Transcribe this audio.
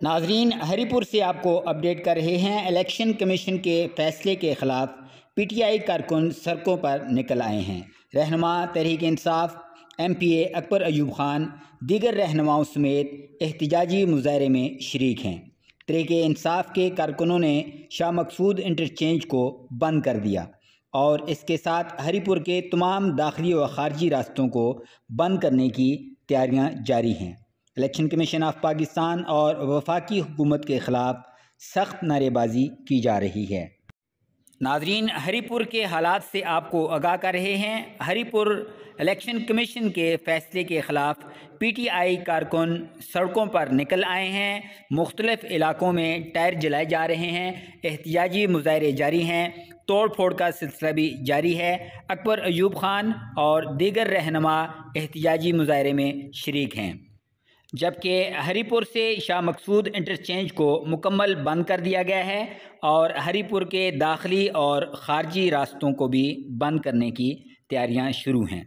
नाजरीन, हरीपुर से आपको अपडेट कर रहे हैं। इलेक्शन कमीशन के फैसले के ख़िलाफ़ पीटीआई कारकुन सड़कों पर निकल आए हैं। रहनुमा तहरीक इंसाफ MPA अकबर अयूब खान दीगर रहनुमाओं समेत एहतजाजी मुजाहरे में शरीक हैं। तहरीक इंसाफ के कारकुनों ने शाह मकसूद इंटरचेंज को बंद कर दिया और इसके साथ हरीपुर के तमाम दाखिली व खारजी रास्तों को बंद करने की तैयारियां जारी हैं। इलेक्शन कमीशन ऑफ पाकिस्तान और वफाकी हुकूमत के ख़िलाफ़ सख्त नारेबाजी की जा रही है। नाजरीन, हरीपुर के हालात से आपको आगाह कर रहे हैं। हरीपुर इलेक्शन कमीशन के फ़ैसले के ख़िलाफ़ PTI कारकुन सड़कों पर निकल आए हैं। मुख्तलिफ़ इलाकों में टायर जलाए जा रहे हैं। एहतजाजी मुजाहरे जारी हैं। तोड़ फोड़ का सिलसिला भी जारी है। अकबर अयूब खान और दीगर रहनुमा एहतजाजी मुजाहरे में शरीक हैं, जबकि हरीपुर से शाह मकसूद इंटरचेंज को मुकम्मल बंद कर दिया गया है और हरीपुर के दाखिली और ख़ारजी रास्तों को भी बंद करने की तैयारियां शुरू हैं।